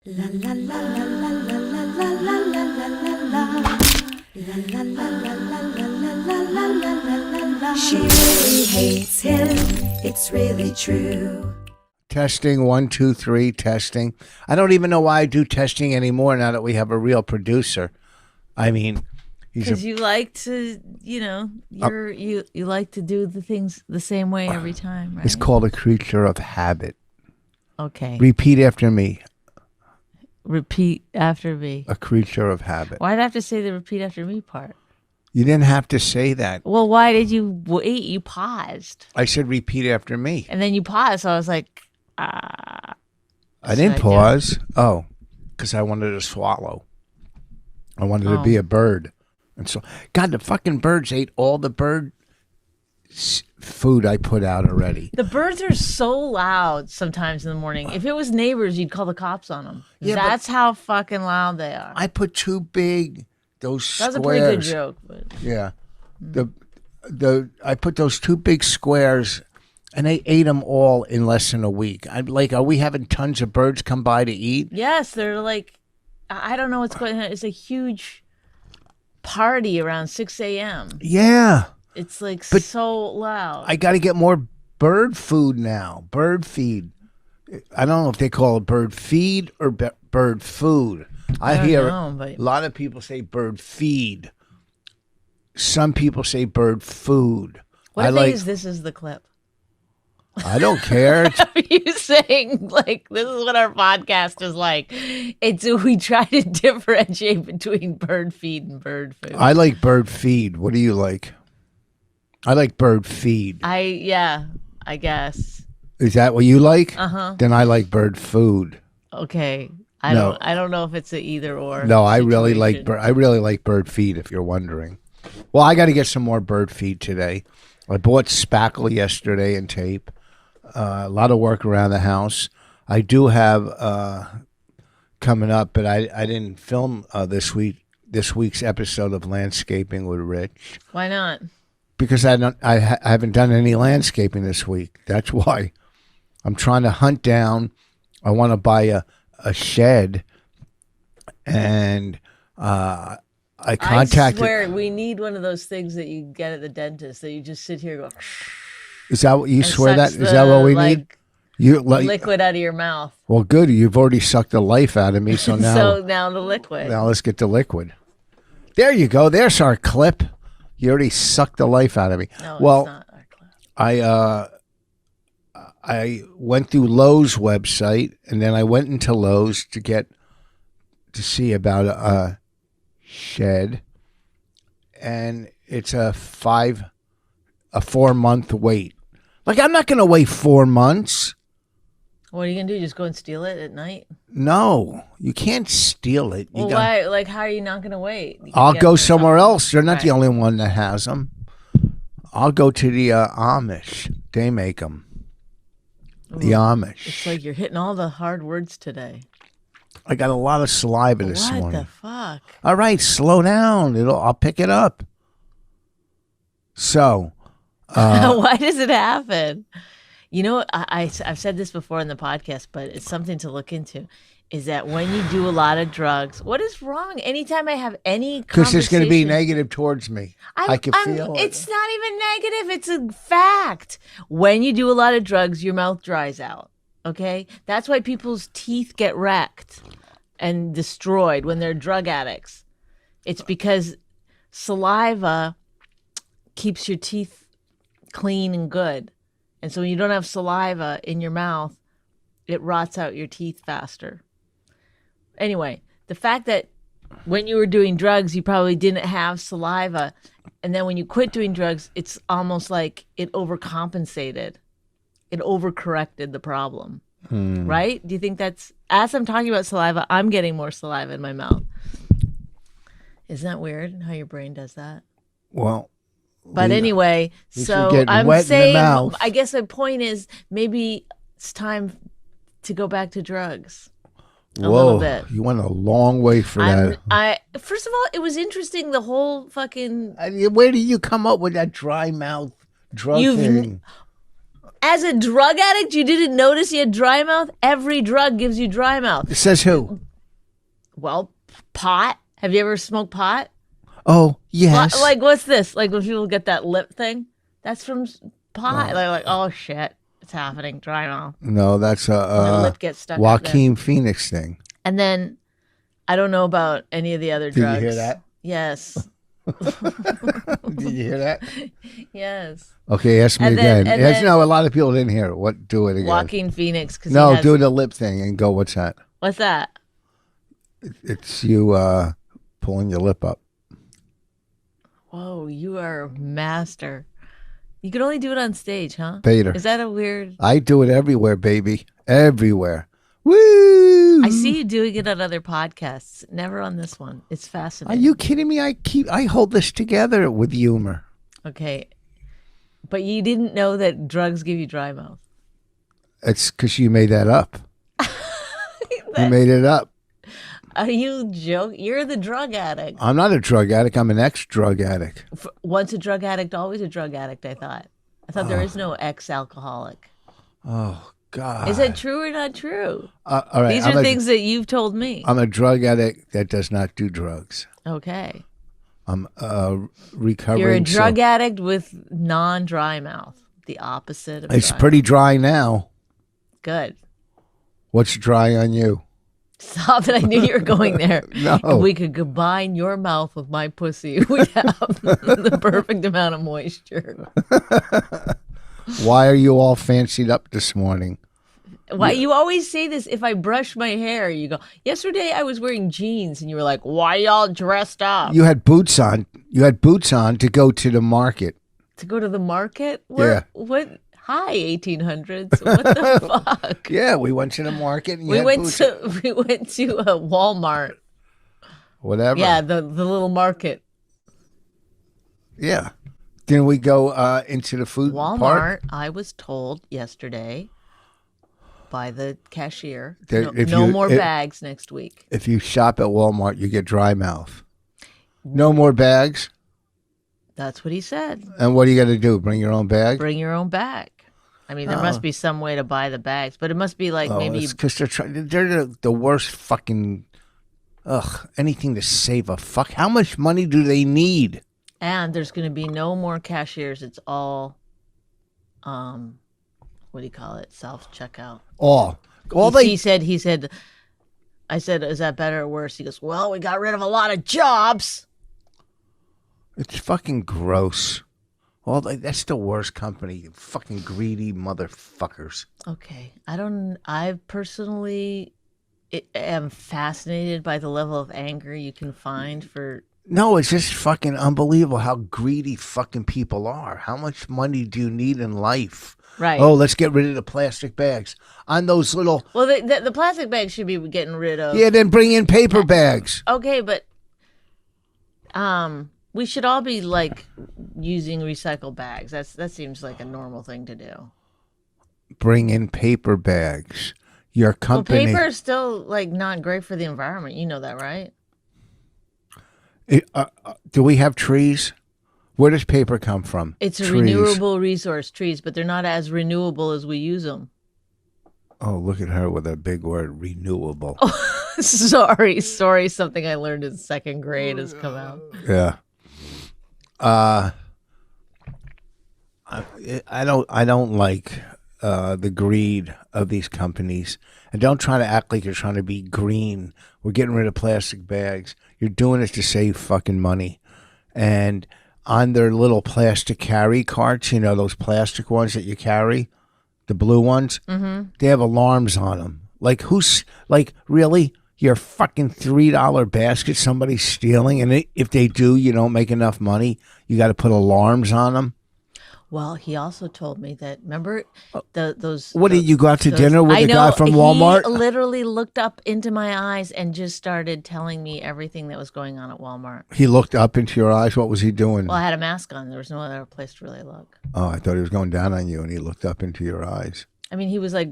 La la la la la la la la la la la la. La la la la la la la la la la. She really hates him. It's really true. Testing, 1, 2, 3, testing. I don't even know why I do testing anymore now that we have a real producer. I mean, because you like to, you like to do the things the same way every time, right? It's called a creature of habit. Okay. Repeat after me. Repeat after me. A creature of habit. Why'd I have to say the repeat after me part? You didn't have to say that. Well, why did you wait? You paused. I said repeat after me. And then you paused, so I was like, I didn't pause. Oh, because I wanted to swallow. I wanted to be a bird. And so, God, the fucking birds ate all the bird food I put out already. The birds are so loud sometimes in the morning. If it was neighbors, you'd call the cops on them. Yeah, that's how fucking loud they are. I put too big those squares. That was a pretty good joke. But. Yeah. I put those 2 big squares, and they ate them all in less than a week. I'm like, are we having tons of birds come by to eat? Yes, they're like, I don't know what's going on. It's a huge party around 6 a.m. Yeah. It's like so loud. I got to get more bird food now. Bird feed. I don't know if they call it bird feed or bird food. I hear a lot of people say bird feed. Some people say bird food. What if this is the clip? I don't care. You saying like this is what our podcast is like. We try to differentiate between bird feed and bird food. I like bird feed. What do you like? I like bird feed. I guess. Is that what you like? Uh-huh. Then I like bird food. Okay. I don't know if it's a either or. No, I really like bird feed, if you're wondering. Well, I got to get some more bird feed today. I bought spackle yesterday and tape. A lot of work around the house. I do have coming up, but I didn't film this week's episode of Landscaping with Rich. Why not? Because I haven't done any landscaping this week. That's why. I'm trying to hunt down. I want to buy a shed, and I contacted. I swear, we need one of those things that you get at the dentist that you just sit here and go. Is that what you swear that? Is that what we need? You liquid out of your mouth. Well, good. You've already sucked the life out of me, so now. Now the liquid. Now let's get the liquid. There you go. There's our clip. You already sucked the life out of me. No, well, it's not our clip. I went through Lowe's website, and then I went into Lowe's to see about a shed, and it's a 4-month wait. Like, I'm not going to wait 4 months. What are you going to do? Just go and steal it at night? No, you can't steal it. Why? Like, how are you not going to wait? I'll go somewhere else. You're not the only one that has them. I'll go to the Amish. They make them. The Amish. It's like you're hitting all the hard words today. I got a lot of saliva this morning. What the fuck? All right, slow down. I'll pick it up. So, why does it happen? You know, I've said this before in the podcast, but it's something to look into. Is that when you do a lot of drugs, what is wrong? Anytime I have any conversation, because it's going to be negative towards me. I can feel it. It's not even negative. It's a fact. When you do a lot of drugs, your mouth dries out. Okay, that's why people's teeth get wrecked and destroyed when they're drug addicts. It's because saliva keeps your teeth clean and good. And so when you don't have saliva in your mouth, it rots out your teeth faster. Anyway, the fact that when you were doing drugs, you probably didn't have saliva. And then when you quit doing drugs, it's almost like it overcompensated. It overcorrected the problem. Right? Do you think that's, as I'm talking about saliva, I'm getting more saliva in my mouth. Isn't that weird how your brain does that? Well, but anyway, so I'm saying, I guess my point is maybe it's time to go back to drugs a little bit. You went a long way for that. First of all, it was interesting, the whole fucking... Where did you come up with that dry mouth drug thing? As a drug addict, you didn't notice you had dry mouth? Every drug gives you dry mouth. It says who? Well, pot. Have you ever smoked pot? Oh, yes. Like, what's this? Like when people get that lip thing? That's from pot. They're like, oh, shit. It's happening. Dry mouth. No, that's The a lip gets stuck up there. Joaquin Phoenix thing. And then I don't know about any of the other Did drugs. you hear that? Yes. Did you hear that? Yes. Okay, ask me And then- again. and Yes, then- no, a lot of people didn't hear it. What? Do it again. Joaquin Phoenix. Cause No, he has, do the lip thing and go, what's that? What's that? It's you pulling your lip up. Whoa, you are a master. You could only do it on stage, huh? Bader. Is that a weird... I do it everywhere, baby. Everywhere. Woo! I see you doing it on other podcasts. Never on this one. It's Are fascinating. you kidding me? I hold this together with humor. Okay. But you didn't know that drugs give you dry mouth. It's because you made that up. You made it up. Are you joking? You're the drug addict. I'm not a drug addict. I'm an ex-drug addict. Once a drug addict, always a drug addict, I thought. I thought there is no ex-alcoholic. Oh, God. Is that true or not true? All right. These are things that you've told me. I'm a drug addict that does not do drugs. Okay. I'm recovering. You're a drug addict with non-dry mouth. The opposite of It's dry pretty dry now. mouth. Good. What's dry on you? Stop it. I knew you were going there. No. If we could combine your mouth with my pussy, we'd have the perfect amount of moisture. Why are you all fancied up this morning? Why you always say this? If I brush my hair, you go, yesterday I was wearing jeans, and you were like, why y'all dressed up? You had boots on. You had boots on to go to the market. To go to the market? Yeah. What? Hi, 1800s. What the fuck? Yeah, we went to the market. And you We had went boots to a Walmart. Whatever. Yeah, the little market. Yeah. Then we go into the food Walmart, part. I was told yesterday by the cashier, That no more bags next week. If you shop at Walmart, you get dry mouth. No more bags. That's what he said. And what do you got to do? Bring your own bag? Bring your own bag. I mean, there must be some way to buy the bags, but it must be like maybe because they're the worst fucking. Anything to save a fuck. How much money do they need? And there's going to be no more cashiers. It's all, what do you call it? Self checkout. He He said, I said, is that better or worse? He goes, well, we got rid of a lot of jobs. It's fucking gross. That's the worst company. You fucking greedy motherfuckers. Okay. I personally am fascinated by the level of anger you can find for. No, it's just fucking unbelievable how greedy fucking people are. How much money do you need in life? Right. Oh, let's get rid of the plastic bags. On those little... Well, the plastic bags should be getting rid of. Yeah, then bring in paper bags. Okay, but we should all be like using recycled bags. That seems like a normal thing to do. Bring in paper bags. Your company... Well, paper is still like not great for the environment. You know that, right? Do we have trees? Where does paper come from? It's a Trees. renewable resource, trees, but they're not as renewable as we use them. Oh, look at her with a big word, renewable. Sorry, something I learned in second grade has come out. Yeah. I don't like the greed of these companies. And don't try to act like you're trying to be green. We're getting rid of plastic bags. You're doing it to save fucking money. And on their little plastic carry carts, you know, those plastic ones that you carry, the blue ones, they have alarms on them. Like, really? Your fucking $3 basket somebody's stealing, and if they do, you don't make enough money, you got to put alarms on them? Well, he also told me that, remember those... What, did you go out to dinner with I the know, guy from Walmart? He literally looked up into my eyes and just started telling me everything that was going on at Walmart. He looked up into your eyes? What was he doing? Well, I had a mask on. There was no other place to really look. Oh, I thought he was going down on you, and he looked up into your eyes. I mean, he was like,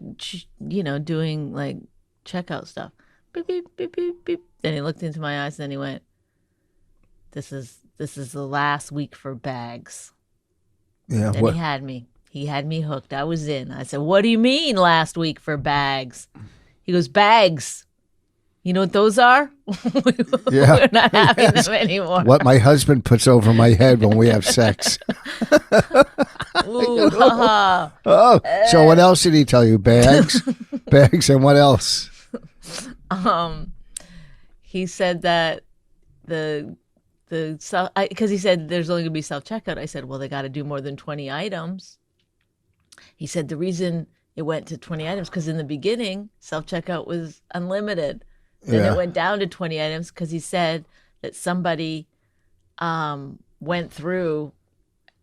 doing like checkout stuff. Beep, beep, beep, beep, beep. Then he looked into my eyes, and then he went, this is the last week for bags. Yeah. Then he had me. He had me hooked. I was in. I said, "What do you mean last week for bags?" He goes, "Bags. You know what those are? Yeah. We're not having Yes. them anymore." What my husband puts over my head when we have sex. Ooh, haha. Oh, so what else did he tell you? Bags? Bags, and what else? He said that because he said there's only going to be self checkout. I said, well, they got to do more than 20 items. He said the reason it went to 20 items because in the beginning self checkout was unlimited. Then Yeah. it went down to 20 items because he said that somebody went through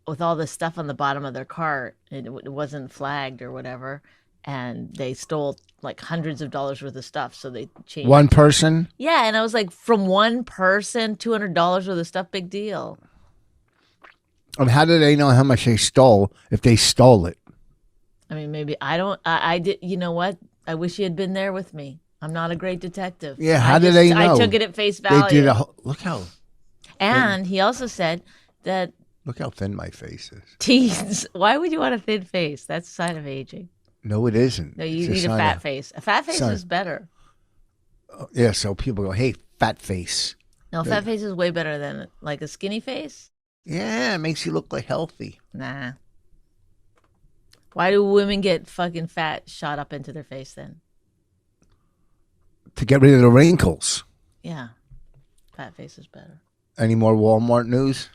with all this stuff on the bottom of their cart. It wasn't flagged or whatever, and they stole like hundreds of dollars worth of stuff. So they changed. One person? Yeah, and I was like, from one person, $200 worth of stuff, big deal. And how do they know how much they stole if they stole it? I mean, maybe I did. You know what? I wish you had been there with me. I'm not a great detective. Yeah, how do they know? I took it at face value. They did look how And he also said that thin my face is. teens. Why would you want a thin face? That's a sign of aging. No, it isn't. No, you It's need a sign fat of- face. A fat face sign- is better. Yeah, so people go, hey, fat face. No, fat face is way better than like a skinny face. Yeah, it makes you look like healthy. Nah. Why do women get fucking fat shot up into their face then? To get rid of the wrinkles. Yeah. Fat face is better. Any more Walmart news?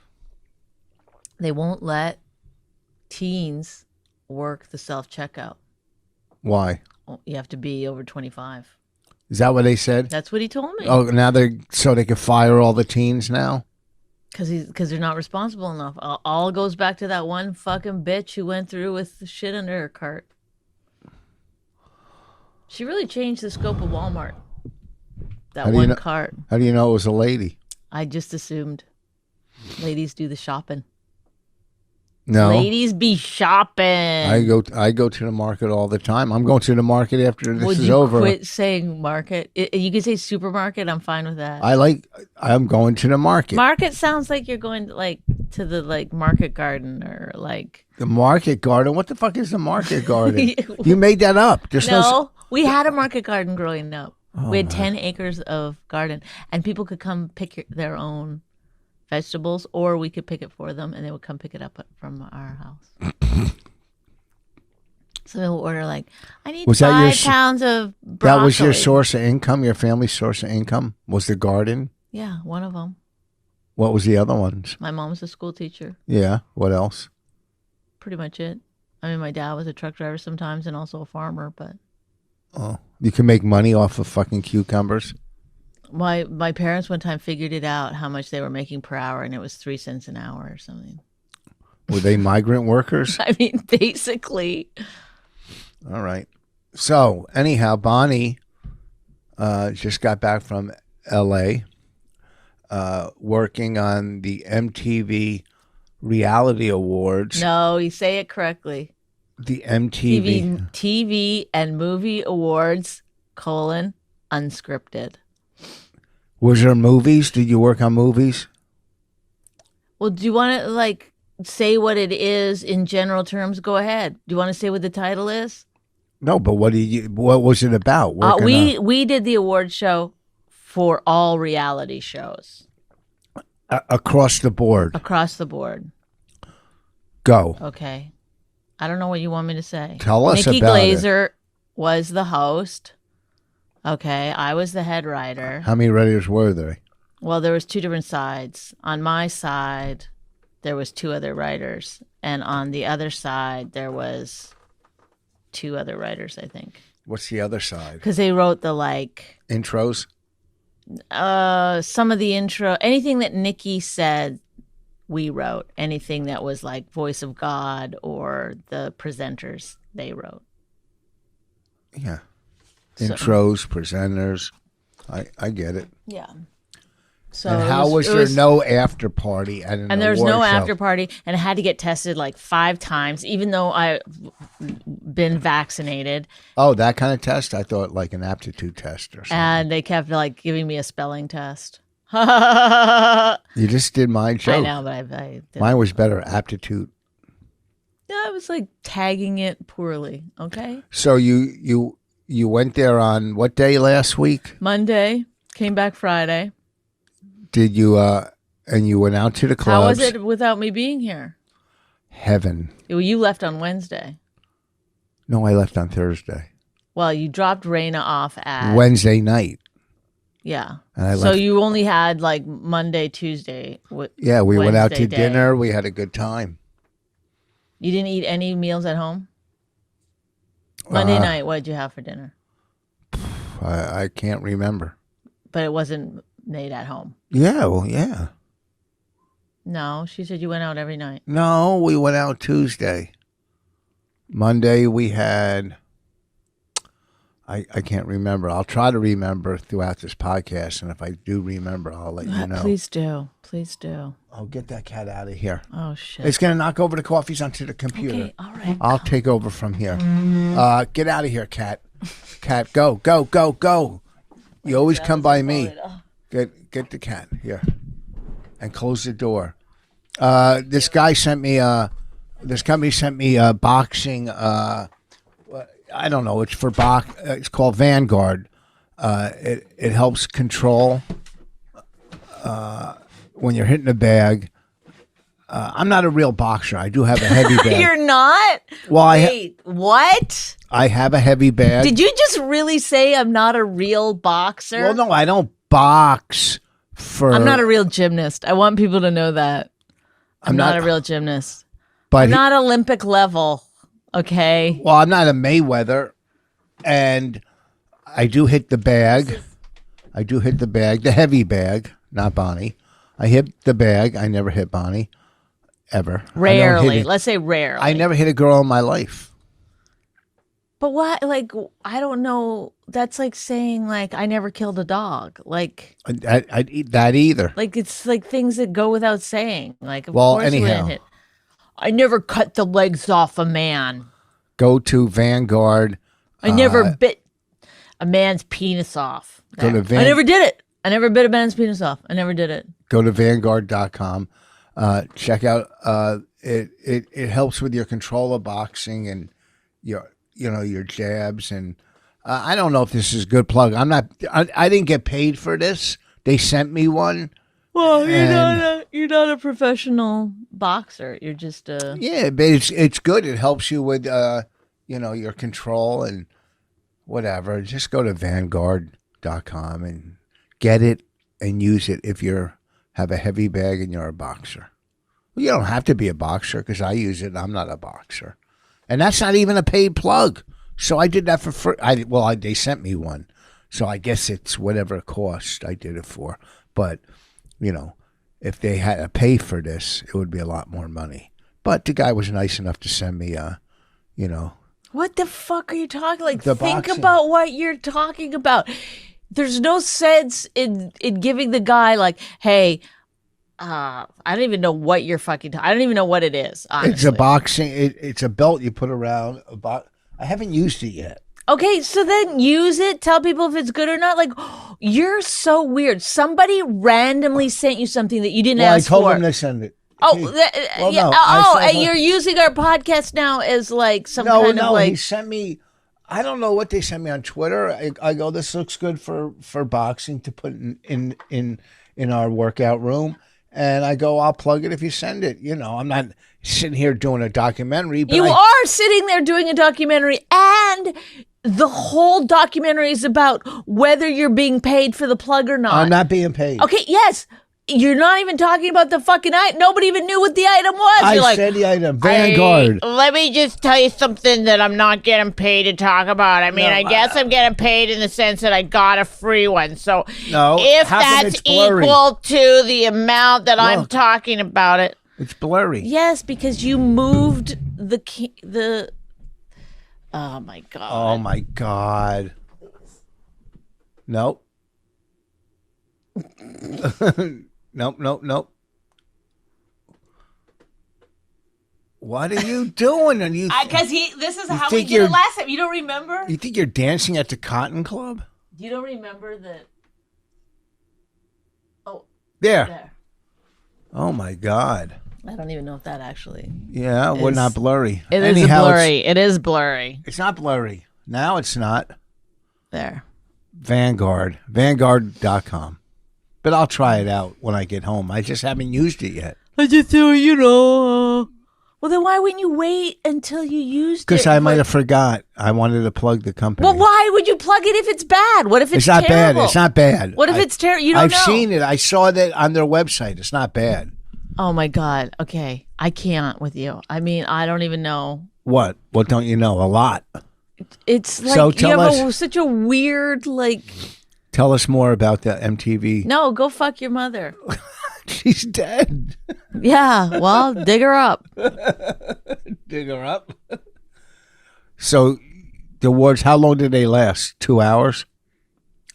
They won't let teens work the self-checkout. Why? You have to be over 25. Is that what they said? That's what he told me. Oh, now they can fire all the teens now? Because they're not responsible enough. All goes back to that one fucking bitch who went through with the shit under her cart. She really changed the scope of Walmart. That one cart. How do you know it was a lady? I just assumed ladies do the shopping. No. Ladies be shopping. I go to the market all the time. I'm going to the market after this Would is you over. quit saying market? You can say supermarket. I'm fine with that. I'm going to the market. Market sounds like you're going to the market garden or like. The market garden? What the fuck is the market garden? You made that up. There's No, we had a market garden growing up. Oh, We had 10 acres of garden, and people could come pick their own vegetables, or we could pick it for them, and they would come pick it up from our house. So they'll order like, I need Was that 5 pounds of broccoli. That was your source of income, your family's source of income? Was the garden? Yeah, one of them. What was the other ones? My mom's a school teacher. Yeah, what else? Pretty much it. I mean, my dad was a truck driver sometimes and also a farmer, but Oh, you can make money off of fucking cucumbers? my parents one time figured it out how much they were making per hour, and it was 3 cents an hour or something. Were they migrant workers? I mean, basically. All right. So, anyhow, Bonnie just got back from L.A., working on the MTV Reality Awards. No, you say it correctly. The MTV. TV and movie awards, unscripted. Was there movies? Did you work on movies? Well, do you want to say what it is in general terms? Go ahead. Do you want to say what the title is? No, but what was it about? We did the award show for all reality shows. Across the board. Across the board. Go. Okay. I don't know what you want me to say. Tell us Nikki about Glazer was the host. Okay. I was the head writer. How many writers were there? Well, there was 2 different sides. On my side, there was 2 other writers. And on the other side, there was 2 other writers, I think. What's the other side? Because they wrote the Intros? some of the intro, anything that Nikki said, we wrote. Anything that was like Voice of God or the presenters, they wrote. Yeah. So- Intros, presenters. I get it. Yeah. So And how was there no after party at an And there was award no show? after party, and I had to get tested 5 times, even though I've been vaccinated. Oh, that kind of test? I thought like an aptitude test or something. And they kept giving me a spelling test. You just did mine, Joe. I know, but I did. Mine was better, aptitude. Yeah, I was like tagging it poorly. Okay. So you went there on what day last week? Monday, came back Friday. Did you and you went out to the clubs? How was it without me being here? Heaven. Well, you left on Wednesday. No, I left on Thursday. Well, you dropped Raina off at Wednesday night. Yeah. And I So left. you only had like Monday, Tuesday. Yeah, we went out to Wednesday day. dinner. We had a good time. You didn't eat any meals at home? Monday night, what did you have for dinner? I can't remember. But it wasn't made at home. Yeah, well, yeah. No, she said you went out every night. No, we went out Tuesday. Monday we had. I can't remember. I'll try to remember throughout this podcast, and if I do remember, I'll let you know. Please do. Please do. I'll get that cat out of here. Oh, shit. It's going to knock over the coffees onto the computer. Okay, all right. I'll take over from here. Get out of here, cat. Cat, go, go, go, go. You always come by me. Get the cat here, and close the door. This guy sent me. This company sent me boxing. I don't know. It's for box. It's called Vanguard. It helps control when you're hitting a bag. I'm not a real boxer. I do have a heavy bag. You're not? Well, Wait, what? I have a heavy bag. Did you just really say I'm not a real boxer? Well, no, I don't box for. I'm not a real gymnast. I want people to know that. I'm not a real gymnast. But I'm not Olympic level. Okay. Well, I'm not a Mayweather, and I do hit the bag. I do hit the bag, the heavy bag, not Bonnie. I hit the bag. I never hit Bonnie, ever. Rarely. Let's say rarely. I never hit a girl in my life. But what? Like, I don't know. That's like saying, like, I never killed a dog. Like, I'd eat that either. like it's like things that go without saying. Like, of Well, course you anyhow. wouldn't hit. I never cut the legs off a man. Go to Vanguard. I never bit a man's penis off. Go to I never did it. I never bit a man's penis off. I never did it. Go to Vanguard.com. Check out. It helps with your control of boxing and your jabs, and I don't know if this is a good plug. I didn't get paid for this. They sent me one. Well, you're not a professional boxer. You're just a Yeah, but it's good. It helps you with your control and whatever. Just go to Vanguard.com and get it and use it if you have a heavy bag and you're a boxer. Well, you don't have to be a boxer because I use it and I'm not a boxer. And that's not even a paid plug. So I did that for free. They sent me one. So I guess it's whatever it cost I did it for. But, if they had to pay for this, it would be a lot more money. But the guy was nice enough to send me, What the fuck are you talking? Like, The think boxing. about what you're talking about. There's no sense in giving the guy like, hey, I don't even know what you're fucking. I don't even know what it is. Honestly. it's a boxing. It's a belt you put around a box. I haven't used it yet. Okay, so then use it. Tell people if it's good or not. Like, you're so weird. Somebody randomly sent you something that you didn't Well, I ask told for. him to send it. Oh, Well, yeah. no, I said And what- you're using our podcast now as like some No, kind of like. he sent me. I don't know what they sent me on Twitter. I go, this looks good for boxing to put in our workout room, and I go, I'll plug it if you send it. I'm not sitting here doing a documentary. But You are sitting there doing a documentary, and the whole documentary is about whether you're being paid for the plug or not. I'm not being paid. Okay, yes. You're not even talking about the fucking item. Nobody even knew what the item was. I You're like, said the item, Vanguard. Let me just tell you something that I'm not getting paid to talk about. I mean, I guess I'm getting paid in the sense that I got a free one. So No, if how come that's it's blurry? equal to the amount that I'm Look. talking about it. It's blurry. yes, because you moved the. Oh my god. Oh my God. Nope. Nope. What are you doing? And Because this is how we think did it you're- last time. You don't remember? you think you're dancing at the Cotton Club? You don't remember that? Oh, There. there. Oh my God. I don't even know if that actually. Yeah, we're Is- not blurry. It is Anyhow, blurry. It is blurry. It's not blurry. Now it's not. There. Vanguard.com. But I'll try it out when I get home. I just haven't used it yet. I just well, then why wouldn't you wait until you used it? Because I might have forgot. I wanted to plug the company. Well, why would you plug it if it's bad? What if it's not terrible? bad. It's not bad. What if it's terrible? You don't I've know. seen it. I saw that on their website. It's not bad. Oh my God. Okay. I can't with you. I mean, I don't even know. What? What don't you know? A lot. It's like So you tell have us- such a weird like. Tell us more about the MTV. No, go fuck your mother. She's dead. Yeah. Well, dig her up. Dig her up. So the awards, how long did they last? 2 hours?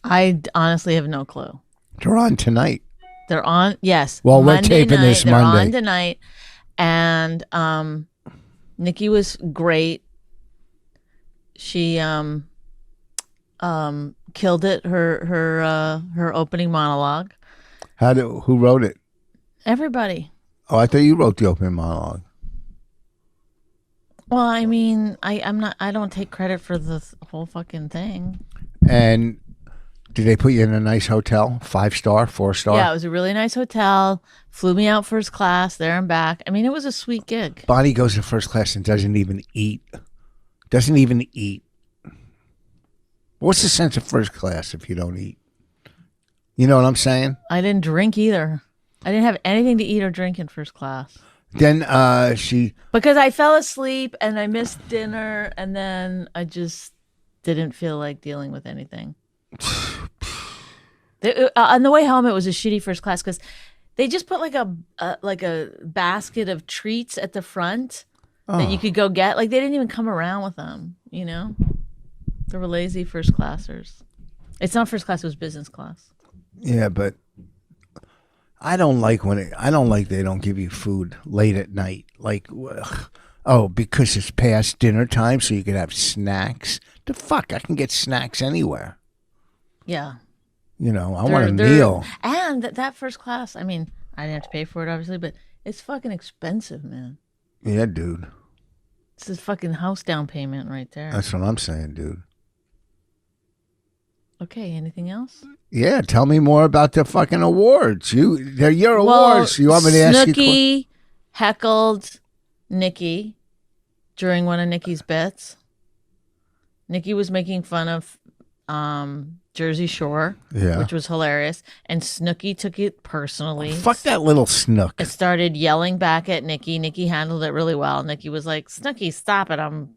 I honestly have no clue. They're on tonight. They're on. Yes. Well, we're Monday taping night, this they're Monday. on tonight, and Nikki was great. She killed it. Her opening monologue. Who wrote it? Everybody. Oh, I thought you wrote the opening monologue. Well, I mean, I'm not. I don't take credit for the whole fucking thing. And did they put you in a nice hotel? 5-star, 4-star? Yeah, it was a really nice hotel. Flew me out first class there and back. I mean, it was a sweet gig. Bonnie goes to first class and doesn't even eat. Doesn't even eat. What's the sense of first class if you don't eat? You know what I'm saying? I didn't drink either. I didn't have anything to eat or drink in first class. Then she... Because I fell asleep and I missed dinner, and then I just didn't feel like dealing with anything. On the way home, it was a shitty first class because they just put like a basket of treats at the front that you could go get. Like they didn't even come around with them. You know, they were lazy first classers. It's not first class; it was business class. Yeah, but I don't like they don't give you food late at night. Like, because it's past dinner time, so you can have snacks. The fuck, I can get snacks anywhere. Yeah. You know, I want a meal. And that first class, I mean, I didn't have to pay for it, obviously, but it's fucking expensive, man. Yeah, dude. It's a fucking house down payment right there. That's what I'm saying, dude. Okay, anything else? Yeah, tell me more about the fucking awards. They're your awards. You want me to ask you? Snooki heckled Nikki during one of Nikki's bits. Nikki was making fun of Jersey Shore, which was hilarious, and Snooki took it personally. Fuck that little snook. It started yelling back at Nikki. Nikki handled it really well. Nikki was like, "Snooki, stop it! I'm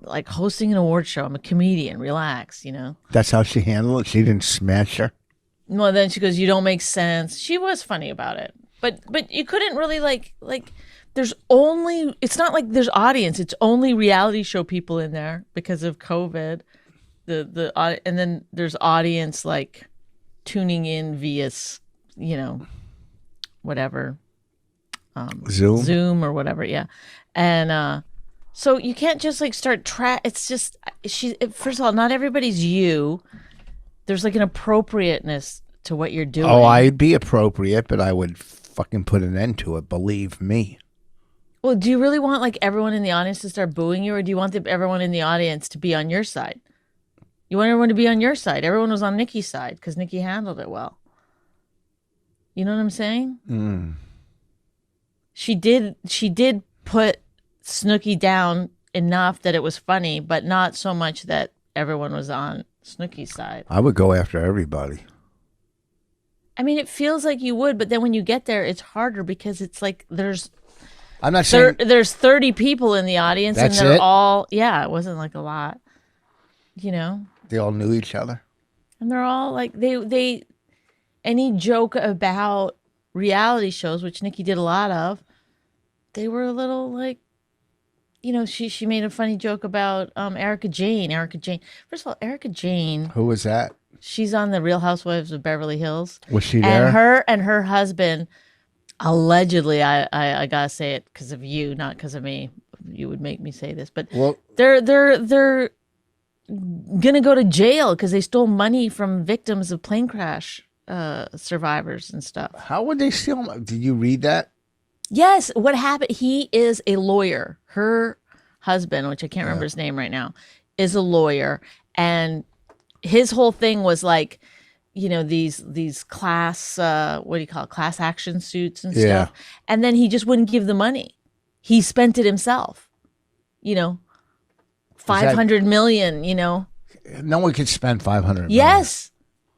like hosting an award show. I'm a comedian. Relax, you know." That's how she handled it. She didn't smash her. Well, then she goes, "You don't make sense." She was funny about it, but you couldn't really like. There's only. It's not like there's audience. It's only reality show people in there because of COVID. And then there's audience like tuning in via, whatever, Zoom or whatever. Yeah. And, so you can't just like start it's just, first of all, not everybody's you. There's like an appropriateness to what you're doing. Oh, I'd be appropriate, but I would fucking put an end to it. Believe me. Well, do you really want like everyone in the audience to start booing you, or do you want everyone in the audience to be on your side? You want everyone to be on your side. Everyone was on Nikki's side because Nikki handled it well. You know what I'm saying? Mm. She did put Snooki down enough that it was funny, but not so much that everyone was on Snooki's side. I would go after everybody. I mean, it feels like you would, but then when you get there, it's harder because it's like I'm not saying there's 30 people in the audience, That's and they're it? all it wasn't like a lot, you know. they all knew each other. And they're all like they any joke about reality shows, which Nikki did a lot of, they were a little like, you know, she made a funny joke about Erica Jane. First of all, Erica Jane, Who was that? she's on the Real Housewives of Beverly Hills. Was she there? And her husband, allegedly, I gotta say it because of you, not because of me. You would make me say this, but Well, they're gonna go to jail because they stole money from victims of plane crash survivors and stuff. how would they steal? Did you read that? Yes, what happened? He is a lawyer. Her husband, which I can't remember his name right now, is a lawyer, and his whole thing was like, these class what do you call it? Class action suits and stuff. And then he just wouldn't give the money. He spent it himself. 500 million. No one could spend 500 million.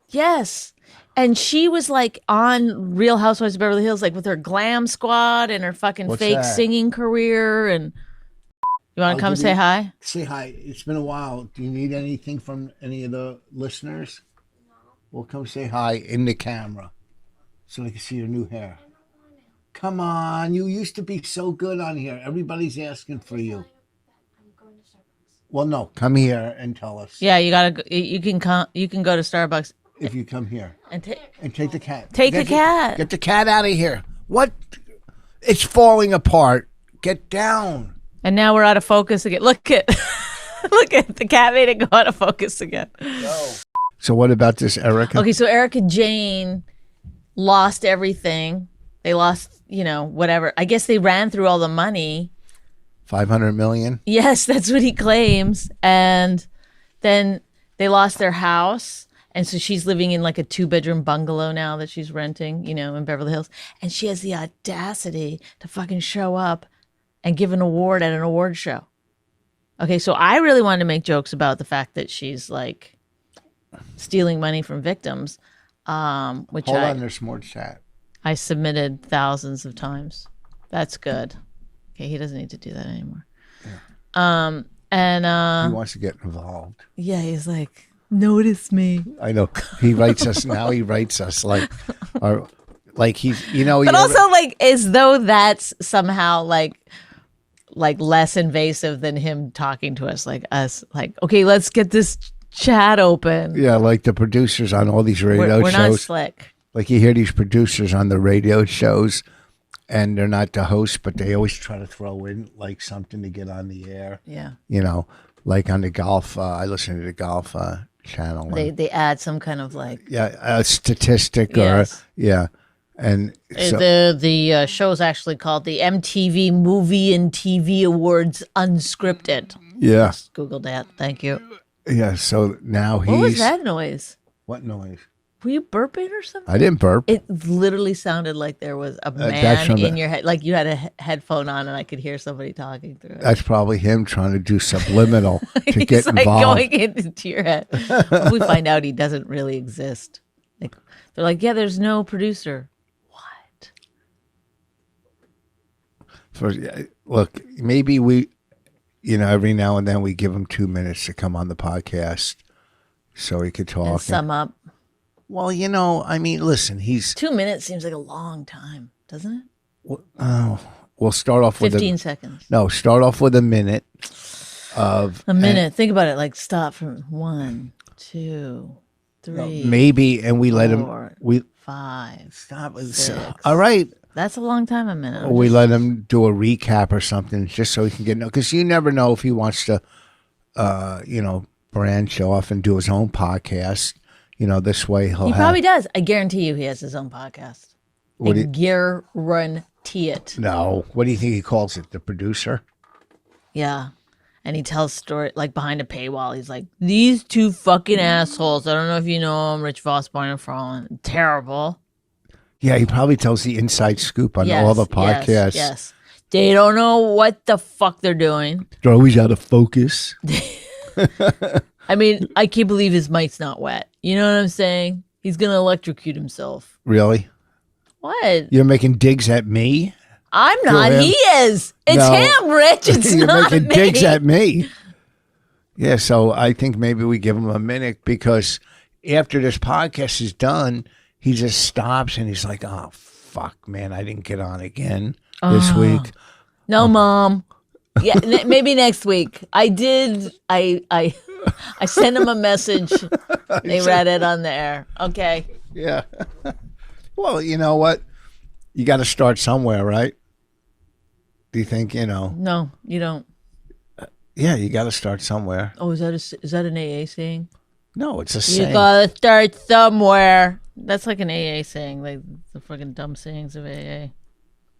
Yes. And she was like on Real Housewives of Beverly Hills, like with her glam squad and her fucking fake singing career. And you want to come say hi? Say hi. It's been a while. Do you need anything from any of the listeners? No. Well, come say hi in the camera so they can see your new hair. Come on. You used to be so good on here. Everybody's asking for you. Well, no. Come here and tell us. Yeah, you gotta. You can come. You can go to Starbucks if you come here and take the cat. Take the cat. Get the cat out of here. What? It's falling apart. Get down. And now we're out of focus again. Look at the cat made it go out of focus again. No. So what about this Erica? Okay, so Erica Jane lost everything. They lost, whatever. I guess they ran through all the money. 500 million? Yes, that's what he claims. And then they lost their house. And so she's living in like a 2-bedroom bungalow now that she's renting, in Beverly Hills. And she has the audacity to fucking show up and give an award at an award show. Okay, so I really wanted to make jokes about the fact that she's like stealing money from victims. Which Hold on, there's more chat. I submitted thousands of times. That's good. Okay, he doesn't need to do that anymore. Yeah. And he wants to get involved. Yeah, he's like, notice me. I know. He writes us now. He writes us like he's but also like as though that's somehow like less invasive than him talking to us, like us, like, okay, let's get this chat open. Yeah, like the producers on all these radio we're shows. We're not slick. Like you hear these producers on the radio shows, and they're not the hosts, but they always try to throw in like something to get on the air. Yeah. Like on the golf. I listen to the golf channel. They add some kind of like a statistic or and so, the show's actually called the MTV Movie and TV Awards Unscripted. Yeah. Just Googled that. Thank you. Yeah. So now he's. What was that noise? What noise? Were you burping or something? I didn't burp. It literally sounded like there was a man in your head, like you had a headphone on and I could hear somebody talking through it. That's probably him trying to do subliminal to get like involved. Going into your head. We find out he doesn't really exist. Like they're like, yeah, there's no producer. What? Look, maybe we, every now and then we give him 2 minutes to come on the podcast so he could talk. And sum up. Well, listen, he's 2 minutes seems like a long time, doesn't it? We'll start off with 15 seconds. No, start off with a minute of a minute. Think about it. Like stop from 1, 2, 3. No, maybe, and we 4, let him. 5. Stop. 6. All right. That's a long time. A minute. We let him do a recap or something, just so he can get because you never know if he wants to, branch off and do his own podcast. This way he probably does. I guarantee you he has his own podcast. I guarantee it. No. What do you think he calls it? The producer? Yeah. And he tells story like behind a paywall. He's like, these two fucking assholes. I don't know if you know them, Rich Voss, Barney McFarlane. Terrible. Yeah, he probably tells the inside scoop on all the podcasts. Yes. They don't know what the fuck they're doing. They're always out of focus. I mean, I can't believe his mic's not wet. You know what I'm saying? He's going to electrocute himself. Really? What? You're making digs at me? I'm not. He is. It's him, Rich. It's You're not making me. digs at me. Yeah, so I think maybe we give him a minute because after this podcast is done, he just stops and he's like, oh, fuck, man, I didn't get on again this week. No, Mom. Yeah, maybe next week. I did. I sent him a message. They read it on the air. Okay. Yeah. Well, you know what? You got to start somewhere, right? Do you think, No, you don't. Yeah, you got to start somewhere. Oh, is that an AA saying? No, it's a saying. You got to start somewhere. That's like an AA saying, like the fucking dumb sayings of AA.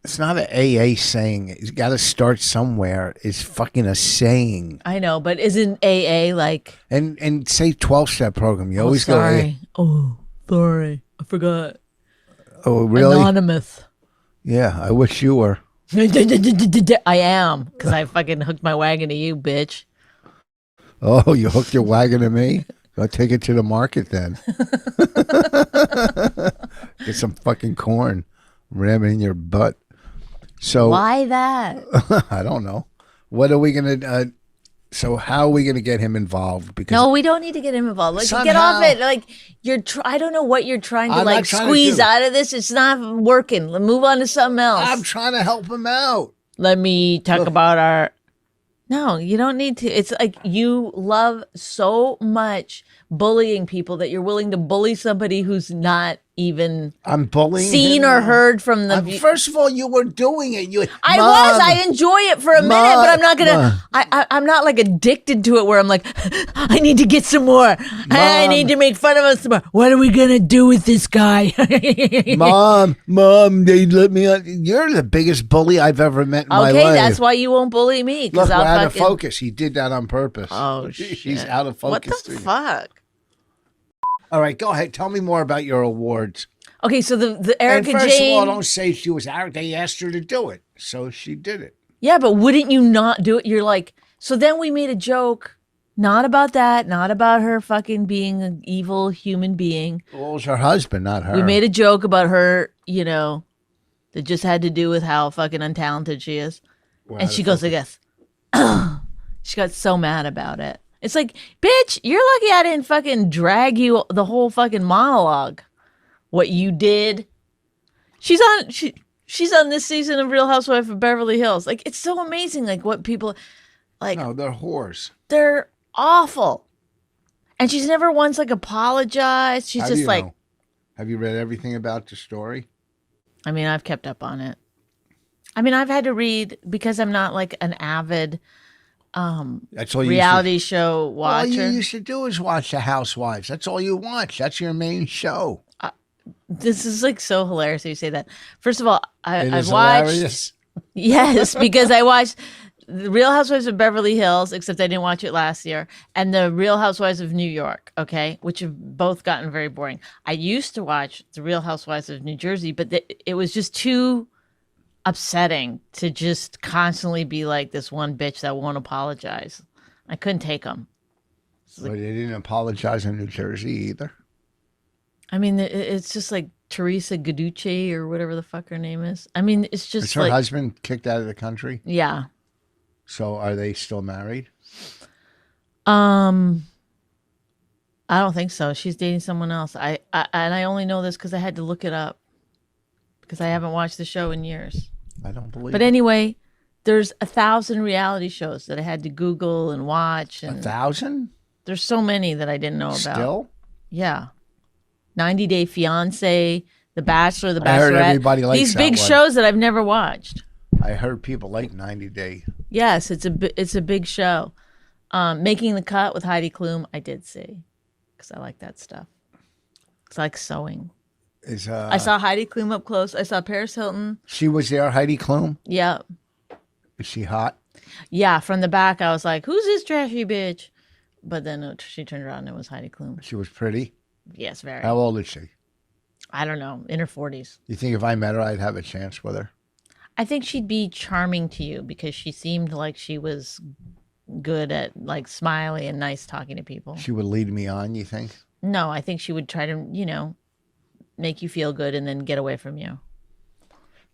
It's not an AA saying. It's got to start somewhere. It's fucking a saying. I know, but isn't AA like? And say 12-step program. You Oh, always sorry. Oh, sorry. I forgot. Oh, really? Anonymous. Yeah, I wish you were. I am, because I fucking hooked my wagon to you, bitch. Oh, you hooked your wagon to me? I'll take it to the market then. Get some fucking corn. Ram it in your butt. So Why that? I don't know. What are we gonna? So how are we gonna get him involved? Because No, we don't need to get him involved. Like, get Somehow- off it. Like, I don't know what you're trying to I'm not like trying to squeeze do. out of this. It's not working. Move on to something else. I'm trying to help him out. Let me talk about our. No, you don't need to. It's like you love so much bullying people that you're willing to bully somebody who's not even I'm bullying seen him or now. heard from the. First of all, you were doing it. I Mom, was. I enjoy it for a minute, but I'm not gonna. I'm not like addicted to it. Where I'm like, I need to get some more. I need to make fun of us some more. What are we gonna do with this guy? Mom, they let me out. You're the biggest bully I've ever met in my life. Okay, that's why you won't bully me. Look, we're I'll out of fucking- focus. He did that on purpose. Oh shit! He's out of What focus. the fuck? All right, go ahead. Tell me more about your awards. Okay, so the And Erica first Jane. of all, don't say she was out. They asked her to do it, so she did it. Yeah, but wouldn't you not do it? You're like, so then we made a joke, not about that, not about her fucking being an evil human being. Well, it was her husband, not her. We made a joke about her, that just had to do with how fucking untalented she is. We're And out she of goes like this. She got so mad about it. It's like, bitch, you're lucky I didn't fucking drag you the whole fucking monologue. What you did. She's on this season of Real Housewife of Beverly Hills. Like, it's so amazing, like what people like. No, they're whores. They're awful. And she's never once like apologized. She's How do just you like, know? Have you read everything about the story? I mean, I've kept up on it. I mean, I've had to read because I'm not like an avid That's all you reality show All watcher. you used to do is watch The Housewives. That's all you watch. That's your main show. This is like so hilarious that you say that. First of all, It I've is watched. hilarious. Yes, because I watched The Real Housewives of Beverly Hills, except I didn't watch it last year, and The Real Housewives of New York, okay, which have both gotten very boring. I used to watch The Real Housewives of New Jersey, but it was just too upsetting to just constantly be like this one bitch that won't apologize. I couldn't take them. But they didn't apologize in New Jersey either. I mean, it's just like Teresa Gaduce or whatever the fuck her name is. I mean, it's just Is her like, husband kicked out of the country? yeah. So are they still married? I don't think so. She's dating someone else. And I only know this because I had to look it up because I haven't watched the show in years. I don't believe But it. anyway, there's 1,000 reality shows that I had to Google and watch, and 1,000? there's so many that I didn't know about. Still? Yeah, 90 Day Fiance, The Bachelor, The Bachelorette. I heard everybody likes these that big one. shows that I've never watched. I heard people like 90 Day. Yes, it's a big show. Making the Cut with Heidi Klum, I did see because I like that stuff. It's like sewing. I saw Heidi Klum up close. I saw Paris Hilton. She was there, Heidi Klum? Yeah, Is she hot? yeah. From the back, I was like, "Who's this trashy bitch?" But then she turned around and it was Heidi Klum. She was pretty? Yes, very. How old is she? I don't know, in her 40s. You think if I met her, I'd have a chance with her? I think she'd be charming to you because she seemed like she was good at like smiley and nice talking to people. She would lead me on, you think? No, I think she would try to, make you feel good and then get away from you.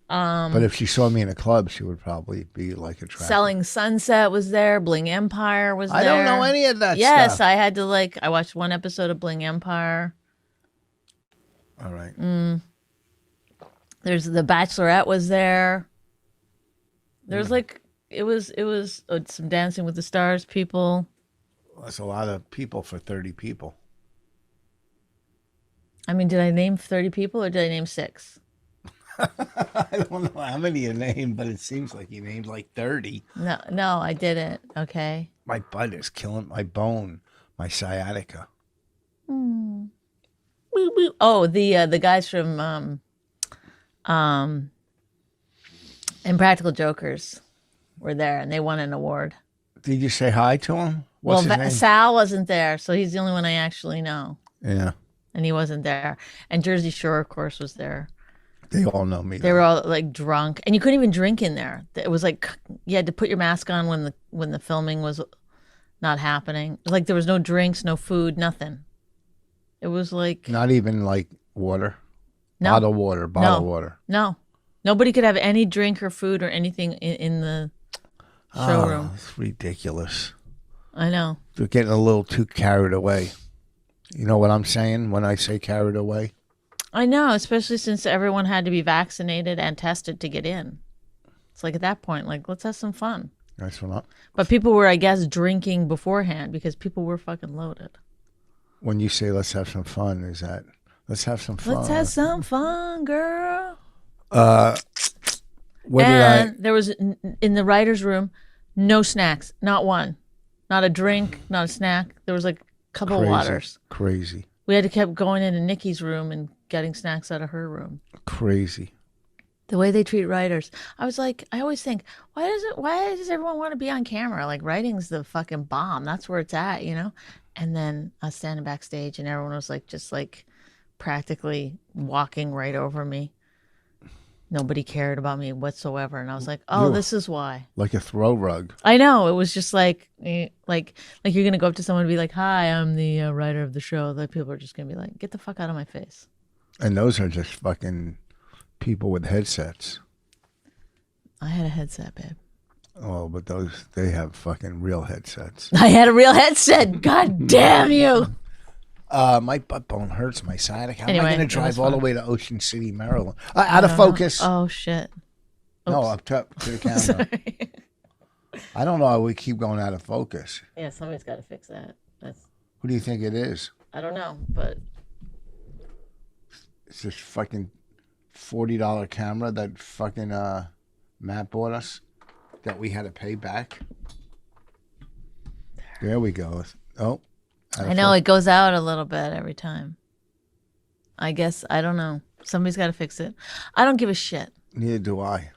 But if she saw me in a club, she would probably be like attractive. Selling Sunset was there. Bling Empire was there. I don't know any of that Yes, stuff. I had to I watched one episode of Bling Empire. All right. There's The Bachelorette was there. There's it was some Dancing with the Stars people. That's a lot of people for 30 people. I mean, did I name 30 people or did I name 6? I don't know how many you named, but it seems like you named like 30. No, I didn't. Okay. My butt is killing my bone, my sciatica. Woo, woo. Oh, the guys from And Practical Jokers were there, and they won an award. Did you say hi to him? What's his name? Sal wasn't there, so he's the only one I actually know. Yeah. And he wasn't there. And Jersey Shore, of course, was there. They all know me. They were all like drunk, and you couldn't even drink in there. It was like you had to put your mask on when the filming was not happening. Like there was no drinks, no food, nothing. It was like Not even like water. No. Bottled water. No, nobody could have any drink or food or anything in the showroom. Oh, it's ridiculous. I know. They're getting a little too carried away. You know what I'm saying when I say carried away? I know, especially since everyone had to be vaccinated and tested to get in. It's like at that point, like, let's have some fun. That's what But people were, I guess, drinking beforehand because people were fucking loaded. when you say let's have some fun, is that let's have some fun? Let's have some fun, girl. What And there was, in the writer's room, no snacks. Not one. Not a drink, not a snack. There was like a couple of waters. Crazy. We had to keep going into Nikki's room and getting snacks out of her room. Crazy. The way they treat writers. I was like, I always think, why does everyone want to be on camera? Like writing's the fucking bomb. That's where it's at, you know? And then I was standing backstage and everyone was like, just like practically walking right over me. Nobody cared about me whatsoever. And I was like, oh, this is why. Like a throw rug. I know. It was just like you're going to go up to someone and be like, hi, I'm the writer of the show. That people are just going to be like, get the fuck out of my face. And those are just fucking people with headsets. I had a headset, babe. Oh, but they have fucking real headsets. I had a real headset. God damn you. My butt bone hurts my sciatic. How am Anyway, I going it to drive was all the fun. way to Ocean City, Maryland? Out of focus. Oh, shit. No, Oops. up to the camera. Sorry. I don't know how we keep going out of focus. Yeah, somebody's got to fix that. Who do you think it is? I don't know, but It's this fucking $40 camera that fucking Matt bought us that we had to pay back. There we go. Oh. I know it goes out a little bit every time. I guess, I don't know. Somebody's got to fix it. I don't give a shit. Neither do I.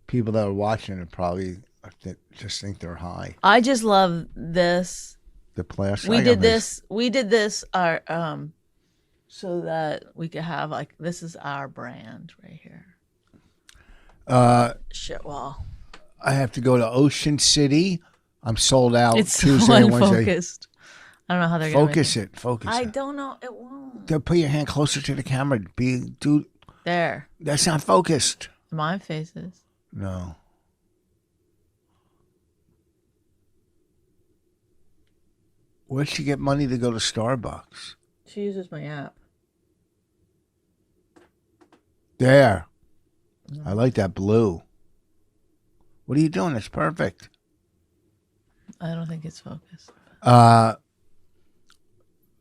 People that are watching it probably just think they're high. I just love this. The plastic. We did this so that we could have like, this is our brand right here. Shit wall. I have to go to Ocean City. I'm sold out It's so Tuesday and Wednesday. unfocused. I don't know how they're going to Focus it. Focus I it. don't know. It won't. They'll put your hand closer to the camera. Dude, There. that's not focused. My face is. No. Where'd she get money to go to Starbucks? She uses my app. There. I like that blue. What are you doing? It's perfect. I don't think it's focused.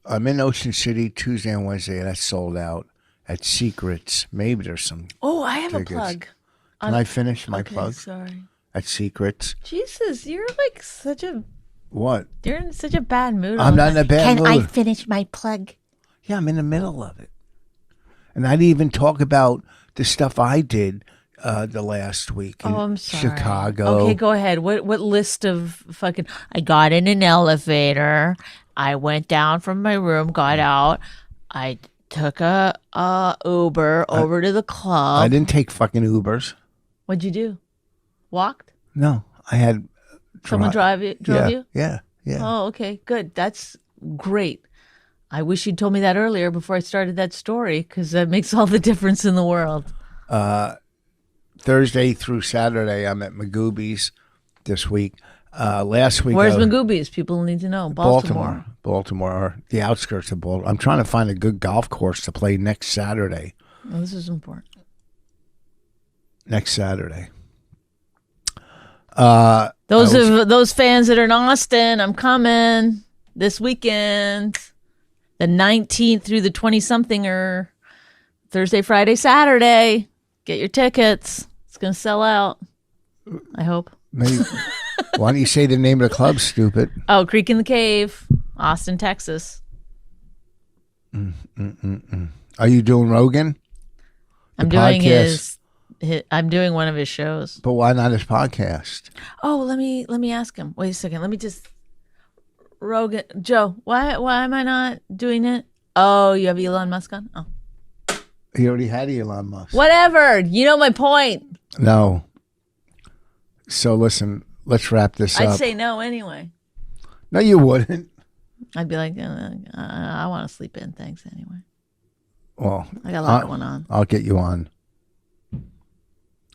I'm in Ocean City Tuesday and Wednesday, and that's sold out at Secrets. Maybe there's some. Oh, I have tickets. a plug. Can I finish my Okay, plug? sorry. At Secrets. Jesus, you're like What? you're in such a bad mood. I'm not in a bad Can mood. I finish my plug? Yeah, I'm in the middle of it. And I didn't even talk about the stuff I did the last week in Oh, I'm sorry. Chicago. Okay, go ahead. What list of fucking? I got in an elevator. I went down from my room, got out. I took a Uber over to the club. I didn't take fucking Ubers. What'd you do? Walked? No, I had Someone drove you? Yeah. Oh, okay, good. That's great. I wish you'd told me that earlier before I started that story, because that makes all the difference in the world. Thursday through Saturday, I'm at Magooby's this week. Last week, Where's Magooby's? People need to know. Baltimore. Baltimore, or the outskirts of Baltimore. I'm trying to find a good golf course to play next Saturday. Oh, this is important. Next Saturday. Those fans that are in Austin, I'm coming this weekend, the 19th through the 20-something, Thursday, Friday, Saturday. Get your tickets. It's gonna sell out. I hope. Maybe, why don't you say the name of the club, stupid? Oh, Creek in the Cave, Austin, Texas. Are you doing Rogan? I'm The doing podcast? his I'm doing one of his shows. But why not his podcast? Oh, let me ask him. Wait a second. Let me just Rogan Joe. Why am I not doing it? Oh, you have Elon Musk on? Oh. He already had Elon Musk. Whatever. You know my point. No. So listen, let's wrap this I'd up. say no anyway. No, you wouldn't. I'd be like, I want to sleep in. Thanks anyway. Well, I got a lot going on. I'll get you on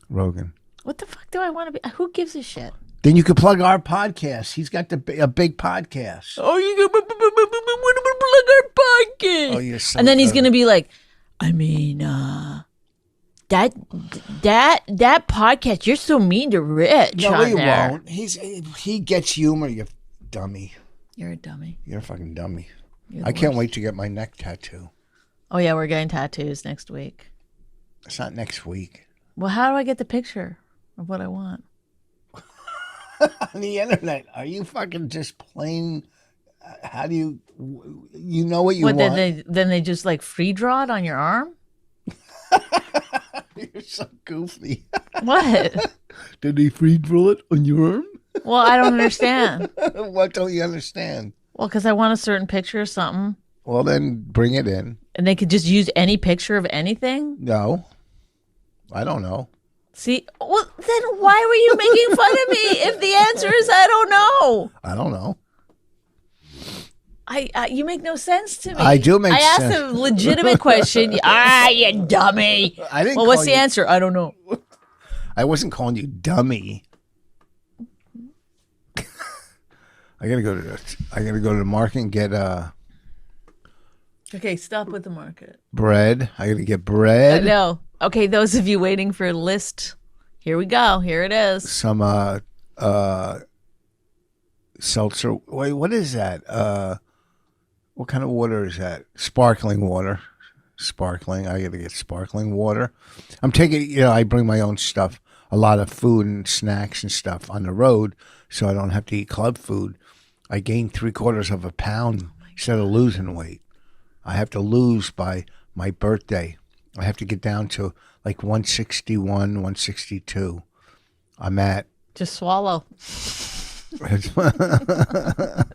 Rogan. What the fuck do I want to be? Who gives a shit? Then you could plug our podcast. He's got a big podcast. Oh, you gonna plug our podcast? Oh, you're so and then he's good. gonna be like, I mean, that podcast. You're so mean to Rich. No, on he there. won't. He gets humor. You dummy. You're a dummy. You're a fucking dummy. You're the I can't worst. wait to get my neck tattoo. Oh yeah, we're getting tattoos next week. It's not next week. Well, how do I get the picture of what I want? On the internet, are you fucking just plain? How do you know what you What want? then they just like free draw it on your arm? You're so goofy. What? Did they free draw it on your arm? Well, I don't understand. What don't you understand? Well, because I want a certain picture of something, Well, then bring it in. and they could just use any picture of anything. No, I don't know. See, well, then why were you making fun of me if the answer is I don't know? I don't know. You make no sense to me. I do make I asked sense. a legitimate question. You dummy. I didn't. Well, what's call the you- answer? I don't know. I wasn't calling you dummy. I gotta go to the market and get Okay, stop with the market. bread. I gotta get bread. No. Okay, those of you waiting for a list, here we go. Here it is. Some seltzer. Wait, what is that? What kind of water is that? Sparkling water. Sparkling. I gotta get sparkling water. I'm taking. I bring my own stuff. A lot of food and snacks and stuff on the road, so I don't have to eat club food. I gained 3/4 of a pound instead of losing weight. I have to lose by my birthday. I have to get down to like 161, 162. I'm at. Just swallow.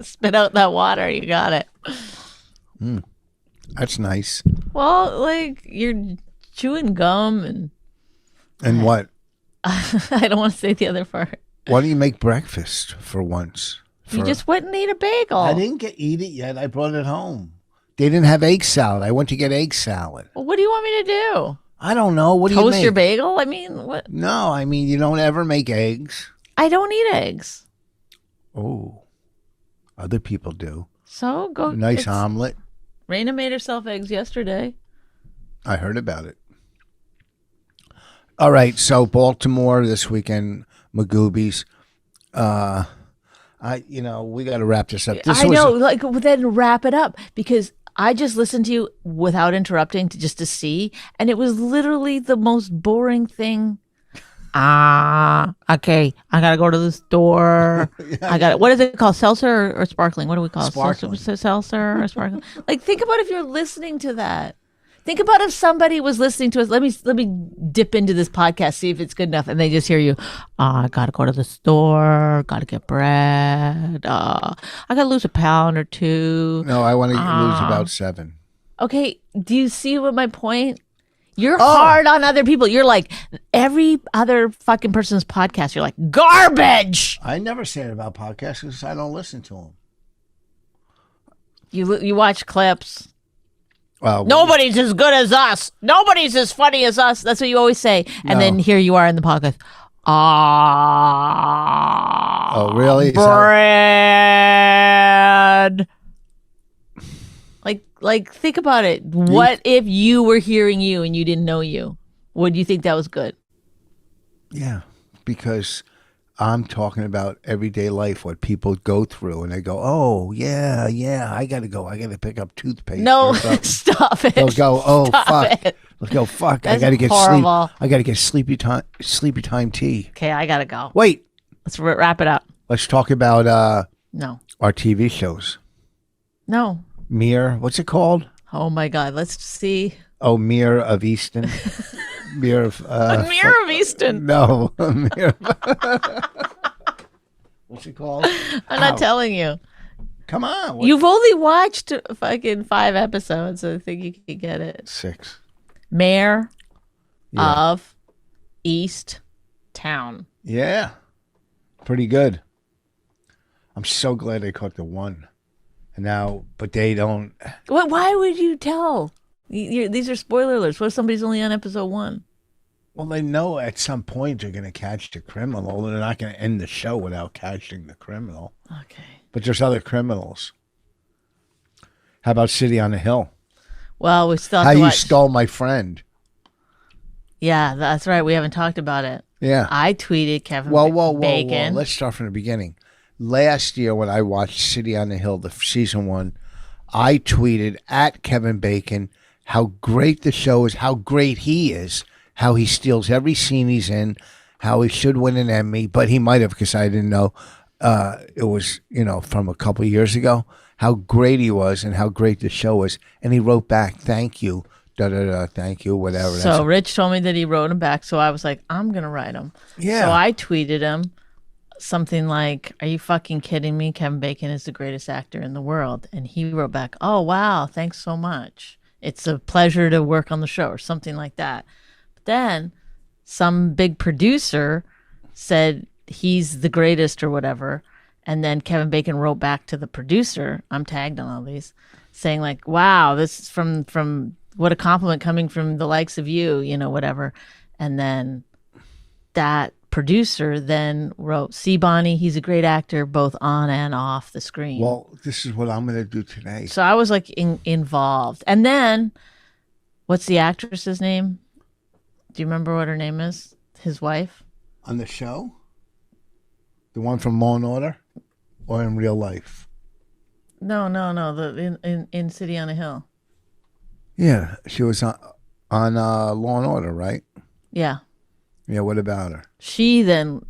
Spit out that water. You got it. That's nice. Well, like you're chewing gum and And what? I don't want to say the other part. Why don't you make breakfast for once? You just went and ate a bagel. I didn't eat it yet. I brought it home. They didn't have egg salad. I went to get egg salad. Well, what do you want me to do? I don't know. What do you Toast make? your bagel? I mean, what? No, I mean you don't ever make eggs. I don't eat eggs. Oh, other people do. So go. Nice it's- omelet. Raina made herself eggs yesterday. I heard about it. All right, so Baltimore this weekend, Magoobies. We got to wrap this up. I know, like then wrap it up because I just listened to you without interrupting to see, and it was literally the most boring thing. Okay, I gotta go to the store. I got What is it called? Seltzer or sparkling? What do we call it? Sparkling. Seltzer or sparkling? Like, think about if you're listening to that. Think about if somebody was listening to us. Let me dip into this podcast, see if it's good enough, and they just hear you. I gotta go to the store. Gotta get bread. I gotta lose a pound or two. No, I want to lose about 7. Okay, do you see what my point? You're hard on other people. You're like every other fucking person's podcast. You're like garbage. I never say it about podcasts because I don't listen to them. You watch clips. Well, Nobody's as good as us. Nobody's as funny as us. That's what you always say. And No. then here you are in the podcast. Oh, really? Is that- Bread. Like think about it. What if you were hearing you and you didn't know you? Would you think that was good? Yeah, because I'm talking about everyday life, what people go through, and they go, "Oh, yeah, I got to go. I got to pick up toothpaste." No, or something." stop it. They'll go, "Oh, Stop fuck." it. They'll go, "Fuck, I That's got to get horrible. sleep. I got to get sleepy time tea." Okay, I gotta go. Wait, Let's wrap it up. let's talk about No. our TV shows. No. What's it called? Oh my God. Let's see. Oh, Mirror of Easton. Mirror of Mirror of Easton. No, Mirror. What's it called? I'm not telling you. Come on. What? You've only watched fucking 5 episodes, so I think you can get it. 6. Mayor Yeah. of East Town. Yeah. Pretty good. I'm so glad they caught the one. And now, but they don't. Why would you tell? These are spoiler alerts. What if somebody's only on episode 1? Well, they know at some point they're going to catch the criminal. They're not going to end the show without catching the criminal. Okay. But there's other criminals. How about City on the Hill? Well, we still have How to you watch. stole my friend. Yeah, that's right. We haven't talked about it. Yeah. I tweeted Kevin Whoa. Bacon. Let's start from the beginning. Last year when I watched City on the Hill, the season 1, I tweeted at Kevin Bacon how great the show is, how great he is, how he steals every scene he's in, how he should win an Emmy, but he might have because I didn't know it was, from a couple of years ago, how great he was and how great the show was. And he wrote back, thank you, thank you, whatever. So Rich told me that he wrote him back, so I was like, I'm going to write him. Yeah. So I tweeted him something like, are you fucking kidding me? Kevin Bacon is the greatest actor in the world. And he wrote back, oh, wow, thanks so much. It's a pleasure to work on the show, or something like that. But then some big producer said he's the greatest or whatever. And then Kevin Bacon wrote back to the producer, I'm tagged on all these, saying like, wow, this is from what a compliment coming from the likes of you, whatever. And then that producer then wrote, see, Bonnie, he's a great actor both on and off the screen. Well, this is what I'm going to do today. So I was like involved. And then, what's the actress's name? Do you remember what her name is? His wife? On the show? The one from Law and Order? Or in real life? No. In City on a Hill. Yeah, she was on Law and Order, right? Yeah. Yeah, what about her? She then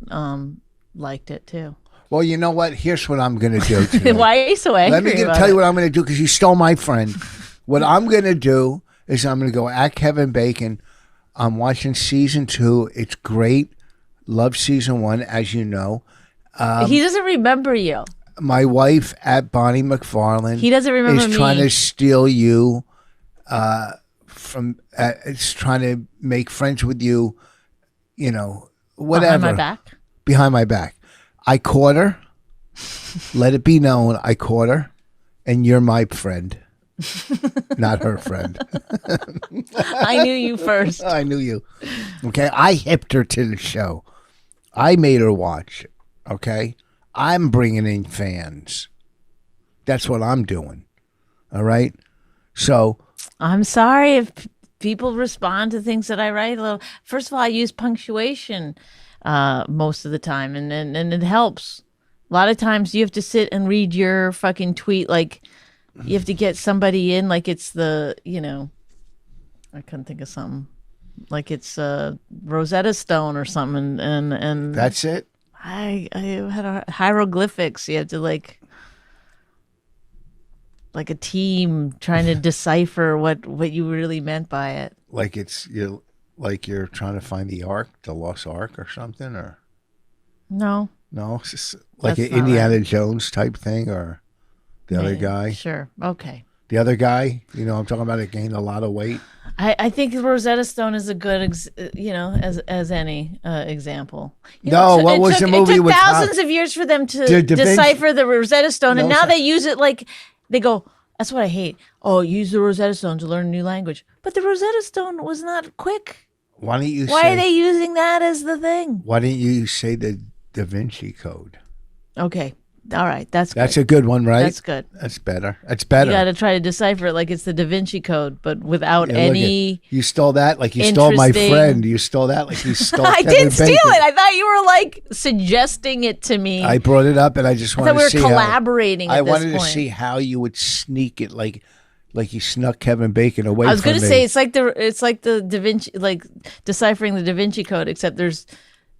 liked it too. Well, you know what? Here's what I'm going to do today. Why are you so angry? Let me tell you what I'm going to do because you stole my friend. What I'm going to do is I'm going to go at Kevin Bacon. I'm watching season 2. It's great. Love season 1, as you know. He doesn't remember you. My wife at Bonnie McFarlane. He doesn't remember is me. trying to steal you from. It's trying to make friends with you. Whatever. Behind my back. Behind my back. I caught her. Let it be known, I caught her, and you're my friend, not her friend. I knew you first. I knew you. Okay, I hipped her to the show. I made her watch it. Okay, I'm bringing in fans. That's what I'm doing. All right. So I'm sorry if people respond to things that I write a little. First of all, I use punctuation most of the time, and it helps. A lot of times you have to sit and read your fucking tweet like you have to get somebody in like it's the, I couldn't think of something. Like it's Rosetta Stone or something, and that's it. I had hieroglyphics. You have to like a team trying to decipher what you really meant by it. Like you're trying to find the Ark, the Lost Ark, or something, or No, it's just like That's an not Indiana right. Jones type thing, or the other maybe. guy. Sure, okay. The other guy, I'm talking about, it gained a lot of weight. I think Rosetta Stone is a good, as any example. What was the movie It took with thousands of years for them to Da Vinci- decipher the Rosetta Stone, and No, now sir. they use it like they go. That's what I hate. Oh, use the Rosetta Stone to learn a new language, but the Rosetta Stone was not quick. Why don't you Why say? are they using that as the thing? Why didn't you say the Da Vinci Code? Okay, all right, that's That's good. a good one, right? That's good. That's better. That's You better. got to try to decipher it like it's the Da Vinci Code, but without Yeah, look any. at- you stole that like you stole my interesting- friend. You stole that like you stole. I Kevin didn't steal Bacon. it. I thought you were like suggesting it to me. I brought it up, and I just I wanted thought we to were see collaborating. How, at I this wanted point. to see how you would sneak it, like you snuck Kevin Bacon away. I was going to say it's like the Da Vinci, like deciphering the Da Vinci Code, except there's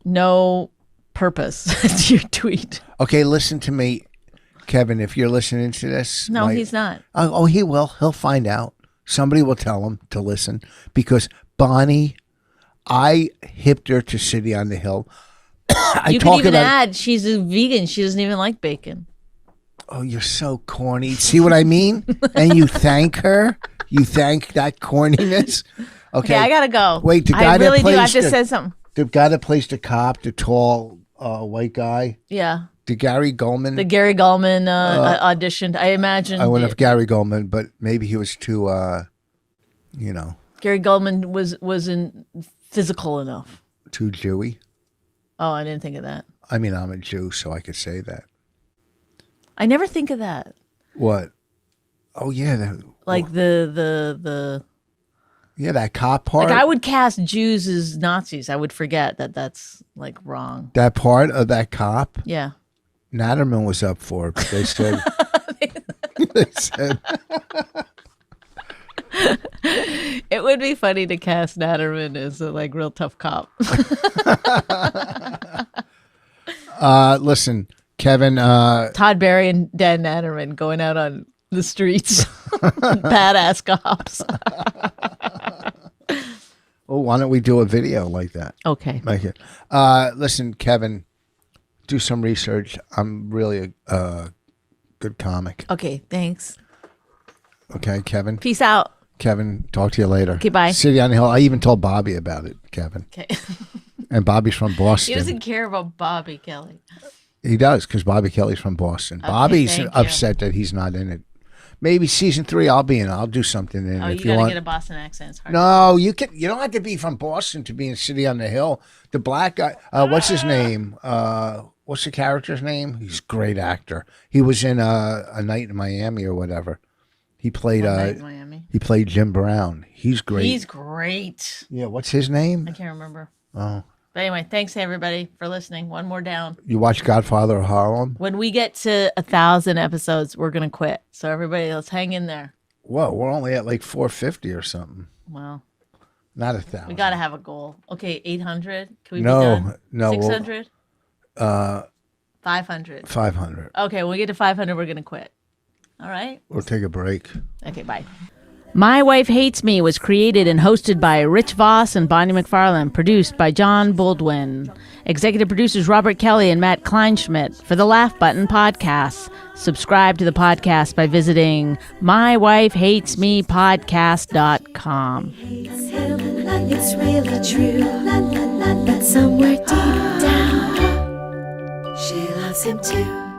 no purpose to your tweet. Okay, listen to me, Kevin. If you're listening to this, No, he's not. Oh, he will. He'll find out Somebody will tell him to listen because Bonnie, I hipped her to City on the Hill. You can even add she's a vegan. She doesn't even like bacon. Oh, you're so corny. See what I mean? And you thank her. You thank that corniness. Okay, I gotta go. Wait, the guy I really that do. I plays just said something. the guy that plays the cop, the tall white guy. Yeah. The Gary Goldman. The Gary Goldman auditioned. I imagine. I went with Gary Goldman, but maybe he was too, Gary Goldman wasn't physical enough. too Jewy. Oh, I didn't think of that. I mean, I'm a Jew, so I could say that. I never think of that. What? Oh yeah, the that cop part. like I would cast Jews as Nazis. I would forget that that's like wrong. That part of that cop. Yeah. Natterman was up for it, but they said. They said. It would be funny to cast Natterman as a like real tough cop. Listen, Kevin. Todd Barry and Dan Natterman going out on the streets, badass cops. Well, why don't we do a video like that? Okay. Make it. Listen, Kevin. Do some research. I'm really a good comic. Okay. Thanks. Okay, Kevin. Peace out. Kevin, talk to you later. Okay, bye. City on the Hill. I even told Bobby about it, Kevin. Okay. And Bobby's from Boston. He doesn't care about Bobby Kelly. He does, because Bobby Kelly's from Boston. Okay, Bobby's thank you. upset that he's not in it. Maybe season 3, I'll be in. I'll do something in Oh, it. you gotta get a Boston accent. It's hard. No, you can. You don't have to be from Boston to be in City on the Hill. The black guy. What's his name? What's the character's name? He's a great actor. He was in A Night in Miami or whatever. He played. One Night in Miami. He played Jim Brown. He's great. He's great. Yeah. What's his name? I can't remember. Oh. But anyway, thanks everybody for listening. One more down. You watch Godfather of Harlem? When we get to 1,000 episodes, we're gonna quit. So everybody, let's hang in there. Whoa, we're only at like 450 or something. Well, Not 1,000. we gotta have a goal. Okay, 800. Can we No, be done? no, we'll- 600. 500. 500. Okay, when we get to 500, we're gonna quit. All right. We'll take a break. Okay, bye. My Wife Hates Me was created and hosted by Rich Voss and Bonnie McFarlane, produced by John Baldwin. Executive producers Robert Kelly and Matt Kleinschmidt for the Laugh Button Podcast. Subscribe to the podcast by visiting mywifehatesmepodcast.com. It's really true, but somewhere deep down, she loves him too.